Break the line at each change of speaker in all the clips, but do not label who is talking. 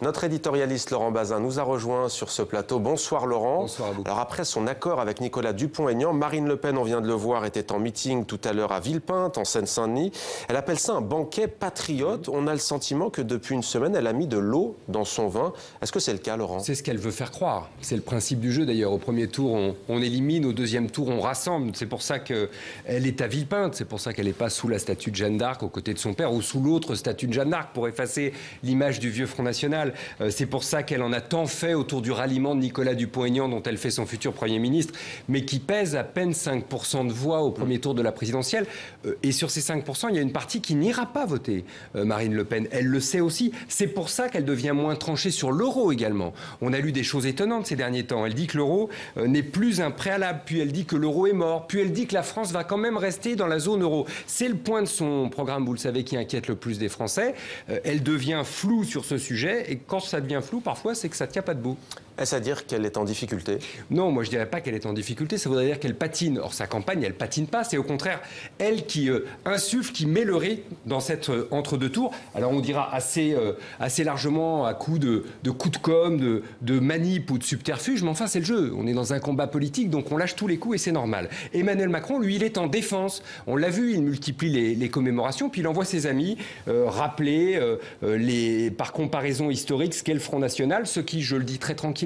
Notre éditorialiste Laurent Bazin nous a rejoint sur ce plateau. Bonsoir Laurent.
Bonsoir à vous.
Alors après son accord avec Nicolas Dupont-Aignan, Marine Le Pen, on vient de le voir, était en meeting tout à l'heure à Villepinte, en Seine-Saint-Denis. Elle appelle ça un banquet patriote. On a le sentiment que depuis une semaine, elle a mis de l'eau dans son vin. Est-ce que c'est le cas, Laurent?
C'est ce qu'elle veut faire croire. C'est le principe du jeu d'ailleurs. Au premier tour, on élimine. Au deuxième tour, on rassemble. C'est pour ça qu'elle est à Villepinte. C'est pour ça qu'elle n'est pas sous la statue de Jeanne d'Arc aux côtés de son père ou sous l'autre statue de Jeanne d'Arc pour effacer l'image du vieux Front National. C'est pour ça qu'elle en a tant fait autour du ralliement de Nicolas Dupont-Aignan, dont elle fait son futur Premier ministre, mais qui pèse à peine 5% de voix au premier tour de la présidentielle. Et sur ces 5%, il y a une partie qui n'ira pas voter Marine Le Pen. Elle le sait aussi. C'est pour ça qu'elle devient moins tranchée sur l'euro également. On a lu des choses étonnantes ces derniers temps. Elle dit que l'euro n'est plus un préalable, puis elle dit que l'euro est mort, puis elle dit que la France va quand même rester dans la zone euro. C'est le point de son programme, vous le savez, qui inquiète le plus des Français. Elle devient floue sur ce sujet, et quand ça devient flou, parfois, c'est que ça ne tient pas debout.
Est-ce à dire qu'elle est en difficulté?
Non, moi je ne dirais pas qu'elle est en difficulté, ça voudrait dire qu'elle patine. Or, sa campagne, elle patine pas, c'est au contraire elle qui insuffle, qui met le rythme dans cette entre-deux tours. Alors on dira assez largement à coups de coups de com', de manip ou de subterfuge, mais enfin c'est le jeu. On est dans un combat politique, donc on lâche tous les coups et c'est normal. Emmanuel Macron, lui, il est en défense. On l'a vu, il multiplie les commémorations, puis il envoie ses amis rappeler par comparaison historique ce qu'est le Front National, ce qui, je le dis très tranquillement,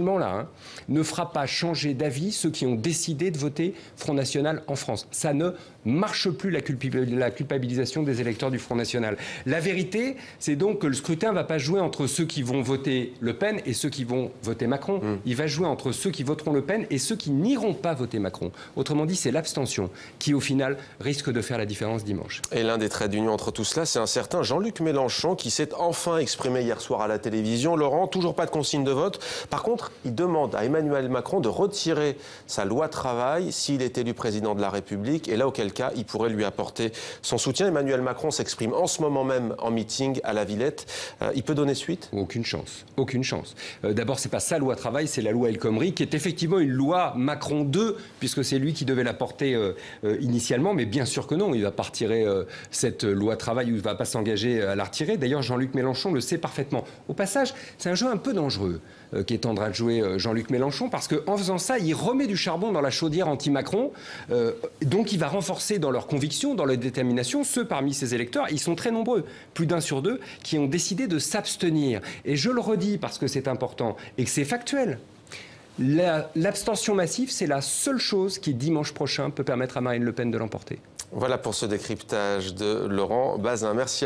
ne fera pas changer d'avis ceux qui ont décidé de voter Front National en France. Ça ne marche plus, la culpabilisation des électeurs du Front National. La vérité, c'est donc que le scrutin ne va pas jouer entre ceux qui vont voter Le Pen et ceux qui vont voter Macron. Il va jouer entre ceux qui voteront Le Pen et ceux qui n'iront pas voter Macron. Autrement dit, c'est l'abstention qui, au final, risque de faire la différence dimanche.
Et l'un des traits d'union entre tout cela, c'est un certain Jean-Luc Mélenchon qui s'est enfin exprimé hier soir à la télévision. Laurent, toujours pas de consigne de vote. Par contre, il demande à Emmanuel Macron de retirer sa loi travail s'il est élu président de la République. Et là, auquel cas, il pourrait lui apporter son soutien. Emmanuel Macron s'exprime en ce moment même en meeting à la Villette. Il peut donner suite?
Aucune chance. Aucune chance. D'abord, c'est pas sa loi travail, c'est la loi El Khomri, qui est effectivement une loi Macron 2, puisque c'est lui qui devait la porter initialement. Mais bien sûr que non, il va pas retirer cette loi travail ou il va pas s'engager à la retirer. D'ailleurs, Jean-Luc Mélenchon le sait parfaitement. Au passage, c'est un jeu un peu dangereux qu'est en train de jouer Jean-Luc Mélenchon, parce qu'en faisant ça, il remet du charbon dans la chaudière anti-Macron, donc il va renforcer dans leurs convictions, dans leur détermination, ceux parmi ses électeurs, ils sont très nombreux, plus d'1 sur 2, qui ont décidé de s'abstenir. Et je le redis parce que c'est important et que c'est factuel. L'abstention massive, c'est la seule chose qui, dimanche prochain, peut permettre à Marine Le Pen de l'emporter.
Voilà pour ce décryptage de Laurent Bazin. Merci à vous.